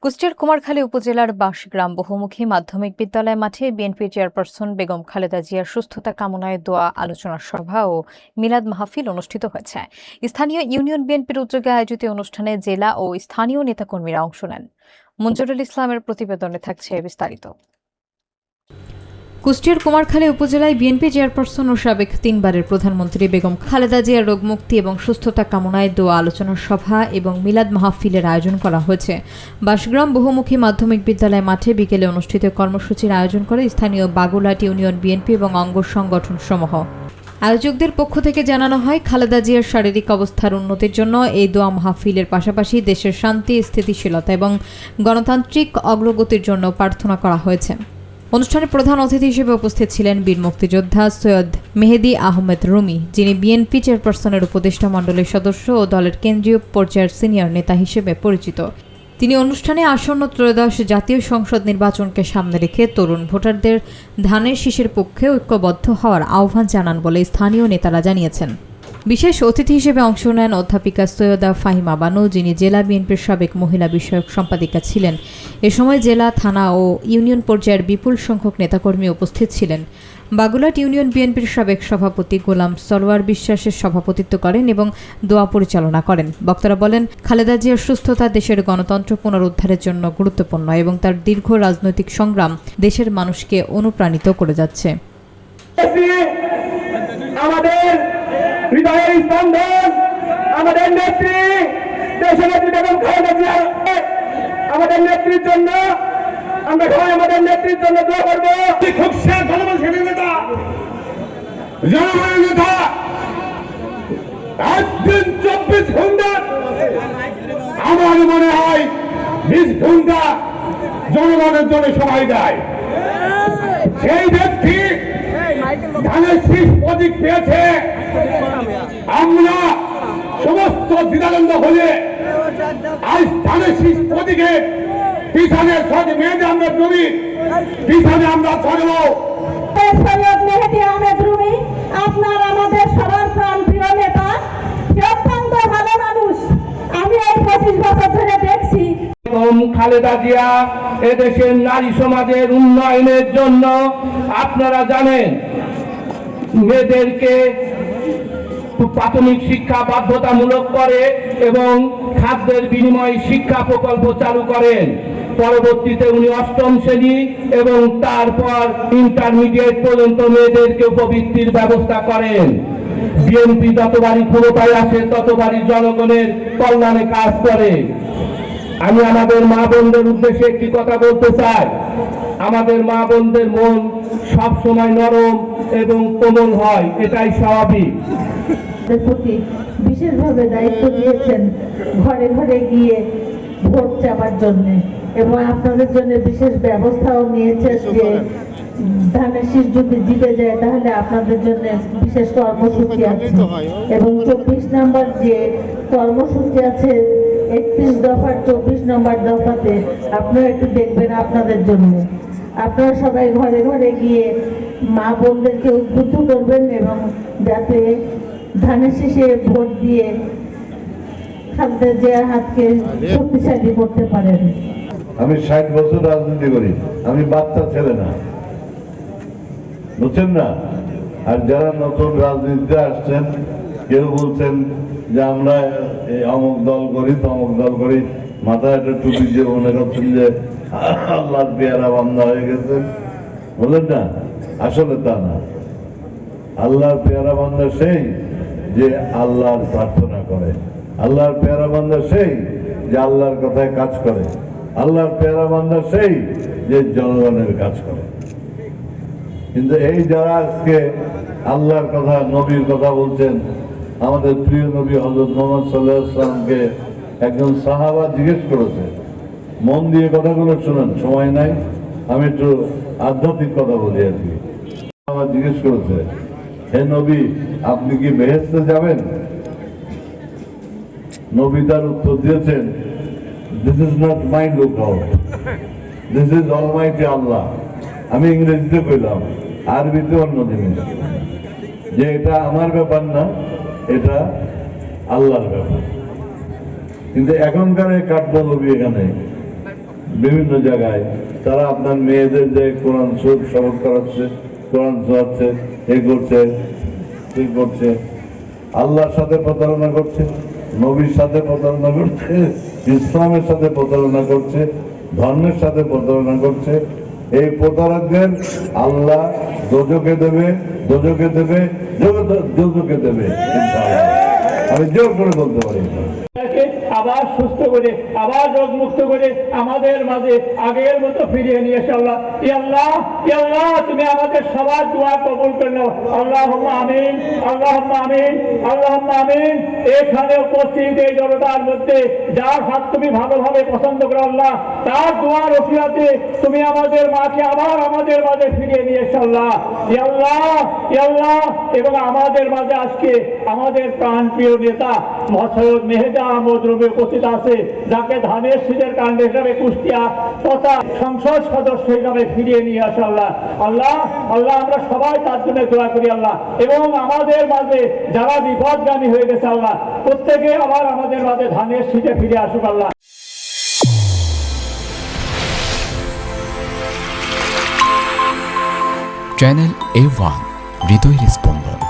কুষ্টিয়ার কুমারখালী উপজেলার বাঁশগ্রাম বহুমুখী মাধ্যমিক বিদ্যালয় মাঠে বিএনপি চেয়ারপারসন বেগম খালেদা জিয়ার সুস্থতা কামনায় দোয়া আলোচনা সভা ও মিলাদ মাহফিল অনুষ্ঠিত হয়েছে। স্থানীয় ইউনিয়ন বিএনপির উদ্যোগে আয়োজিত অনুষ্ঠানে জেলা ও স্থানীয় নেতাকর্মীরা অংশ নেন। মঞ্জুরুল ইসলামের প্রতিবেদনে থাকছে বিস্তারিত। কুষ্টিয়ার কুমারখালী উপজেলায় বিএনপি চেয়ারপারসন ও সাবেক তিনবারের প্রধানমন্ত্রী বেগম খালেদা জিয়ার রোগমুক্তি এবং সুস্থতা কামনায় দোয়া আলোচনা সভা এবং মিলাদ মাহফিলের আয়োজন করা হয়েছে। বাঁশগ্রাম বহুমুখী মাধ্যমিক বিদ্যালয় মাঠে বিকেলে অনুষ্ঠিত কর্মসূচির আয়োজন করে স্থানীয় বাগুলাট ইউনিয়ন বিএনপি এবং অঙ্গ সংগঠন সমূহ। আয়োজকদের পক্ষ থেকে জানানো হয়, খালেদা জিয়ার শারীরিক অবস্থার উন্নতির জন্য এই দোয়া মাহফিলের পাশাপাশি দেশের শান্তি, স্থিতিশীলতা এবং গণতান্ত্রিক অগ্রগতির জন্য প্রার্থনা করা হয়েছে। অনুষ্ঠানে প্রধান অতিথি হিসেবে উপস্থিত ছিলেন বীর মুক্তিযোদ্ধা সৈয়দ মেহেদী আহমেদ রুমি, যিনি বিএনপি চেয়ারপারসনের উপদেষ্টা মণ্ডলীর সদস্য ও দলের কেন্দ্রীয় পর্যায়ের সিনিয়র নেতা হিসেবে পরিচিত। তিনি অনুষ্ঠানে আসন্ন ত্রয়োদশ জাতীয় সংসদ নির্বাচনকে সামনে রেখে তরুণ ভোটারদের ধানের শীষের পক্ষে ঐক্যবদ্ধ হওয়ার আহ্বান জানান বলে স্থানীয় নেতারা জানিয়েছেন। বিশেষ অতিথি হিসেবে অংশ নেন অধ্যাপিকা সৈয়দা ফাহিমা বানু, যিনি জেলা বিএনপির সাবেক মহিলা বিষয়ক সম্পাদিকা ছিলেন। এ সময় জেলা, থানা ও ইউনিয়ন পর্যায়ের বিপুল সংখ্যক নেতাকর্মী উপস্থিত ছিলেন। বাগুলাট ইউনিয়ন বিএনপির সাবেক সভাপতি গোলাম সরওয়ার বিশ্বাসের সভাপতিত্ব করেন এবং দোয়া পরিচালনা করেন। বক্তারা বলেন, খালেদা জিয়ার সুস্থতা দেশের গণতন্ত্র পুনরুদ্ধারের জন্য গুরুত্বপূর্ণ এবং তার দীর্ঘ রাজনৈতিক সংগ্রাম দেশের মানুষকে অনুপ্রাণিত করে যাচ্ছে। হৃদয়ের স্পন্দন আমাদের নেত্রী, দেশের নেত্রী বেগম খালেদা জিয়া। আমাদের নেত্রীর জন্য আমরা সবাই আমাদের নেত্রীর জন্য দোয়া করবো। খুব জনগণের নেতা, জনগণের নেতা একদিন 24 ঘন্টা, আমার মনে হয় 20 ঘন্টা জনগণের জন্য সময় দেয়। সেই ব্যক্তি ধানের শীষ প্রতীক পেয়েছে। আমরা সমস্ত দ্বিধাদ্বন্দ্ব হলে আজ ধানের শীষ প্রতীকে পিছনে মেহেদী আহমেদ রুমি পিছনে আমরা ছড়ব। সৈয়দ মেহেদী আহমেদ রুমি, আপনার আমাদের সবার প্রাণ প্রিয় নেতা, অত্যন্ত ভালো মানুষ। আমি এই 25 বছর ধরে দেখছি। খালেদা জিয়া এদেশের নারী সমাজের উন্নয়নের জন্য আপনারা জানেন মেয়েদেরকে প্রাথমিক শিক্ষা বাধ্যতামূলক করে এবং খাদ্যের বিনিময়ে শিক্ষা প্রকল্প চালু করেন। পরবর্তীতে উনি 8ম শ্রেণী এবং তারপর ইন্টারমিডিয়েট পর্যন্ত মেয়েদেরকে উপবৃত্তির ব্যবস্থা করেন। বিএনপি যতবারই ক্ষমতায় আসে ততবারই জনগণের কল্যাণে কাজ করে। আমি আমাদের মা বোনদের উদ্দেশ্যে একটি কথা বলতে চাই। আমাদের মা বোনদের মন সব সময় নরম এবং কোমল হয়, এটাই স্বাভাবিক। প্রতি বিশেষভাবে দায়িত্ব দিয়েছেন ঘরে ঘরে গিয়ে ভোট চাপার জন্য, এবং আপনাদের জন্য বিশেষ ব্যবস্থাও নিয়েছেন যে ধানের শীষ যদি জিতে যায় তাহলে আপনাদের জন্য বিশেষ কর্মসূচি আছে, এবং 24 নম্বর যে কর্মসূচি আছে 31 দফার 24 নম্বর দফাতে আপনারা একটু দেখবেন আপনাদের জন্য। আপনারা সবাই ঘরে ঘরে গিয়ে মা বোনদেরকে উদ্বুদ্ধ করবেন এবং যাতে ধানের শীষে ভোট দিয়ে খালেদা জিয়ার হাতকে শক্তিশালী করতে পারেন। আমি 60 বছর রাজনীতি করি, আমি বাচ্চা ছেলে না, বুঝছেন না? আর যারা নতুন রাজনীতিতে আসছেন, কেউ বলছেন যে আমরা অমুক দল করি তমুক দল করি, মাথায় একটা টুপি দিয়ে মনে করছেন যে আল্লাহর পেয়ারা বান্দা হয়ে গেছেন, বলেন না? আসলে তা না। আল্লাহর পেয়ারা বান্দা সেই যে আল্লাহর প্রার্থনা করে, আল্লাহর পেয়ারা বান্দা সেই যে আল্লাহর কথায় কাজ করে, আল্লাহর পেয়ারা বান্দা সেই যে জনগণের কাজ করে। কিন্তু এই যারা আজকে আল্লাহর কথা, নবীর কথা বলছেন, আমাদের প্রিয় নবী হযরত মুহাম্মদ সাল্লাল্লাহু আলাইহি ওয়াসাল্লামকে একজন সাহাবা জিজ্ঞেস করেছে, মন দিয়ে কথাগুলো শুনেন, সময় নাই, আমি একটু আধ্যাত্মিক কথা বলি আর কি। সাহাবা জিজ্ঞেস করেছে, হে নবী, আপনি কি বেহেশতে যাবেন? নবী তার উত্তর দিয়েছেন, this is not my lookout, this is almighty Allah. আমি ইংরেজিতে কইলাম, আরবিতে অন্য জিনিস, যে এটা আমার ব্যাপার না, এটা আল্লাহর ব্যাপার। কিন্তু এখনকার এই কাঠমৌলবী এখানে বিভিন্ন জায়গায় তারা আপনার মেয়েদের যে কোরআন শরীফ করাচ্ছে, কোরআন শোনাচ্ছে, এ করছে, ঠিক করছে, আল্লাহর সাথে প্রতারণা করছে, নবীর সাথে প্রতারণা করছে, ইসলামের সাথে প্রতারণা করছে, ধর্মের সাথে প্রতারণা করছে। এই প্রতারকদের আল্লাহ দোজকে দেবে, দোজকে দেবে, দোজকে দেবে, ইনশাআল্লাহ। আমি জোর করে বলতে পারি। আবার সুস্থ করে, আবার রোগ মুক্ত করে আমাদের মাঝে আগের মতো ফিরিয়ে নিয়ে এসে আল্লাহ, ইয়া আল্লাহ, ইয়া আল্লাহ, তুমি আমাদের সবার দোয়া কবুল করে নাও। আল্লাহুম্মা আমিন, আল্লাহুম্মা আমিন, আল্লাহুম্মা আমিন। এখানে উপস্থিত এই জনতার মধ্যে যার হাত তুমি ভালোভাবে পছন্দ করো আল্লাহ, তার দোয়ার ওসিলাতে তুমি আমাদের মাকে আবার আমাদের মাঝে ফিরিয়ে নিয়ে এসে আল্লাহ, ইয়া আল্লাহ, ইয়া আল্লাহ। এবং আমাদের মাঝে আজকে আমাদের প্রাণপ্রিয় নেতা সৈয়দ মেহেদা আহমদ রবি উপস্থিত আছে, যাকে ধানের শীষের কাণ্ড হিসাবে কুষ্টিয়া তথা সংসদ সদস্য হিসাবে ফিরিয়ে নিয়ে আসে আল্লাহ। আল্লাহ, আল্লাহ, আমরা সবাই তার জন্য দোয়া করি আল্লাহ। এবং আমাদের মাঝে যারা বিপদগামী হয়ে গেছে আল্লাহ, প্রত্যেকে আবার আমাদের মাঝে ধানের শীষে ফিরে আসুক আল্লাহ। চ্যানেল A1 হৃদয়ের স্পন্দন।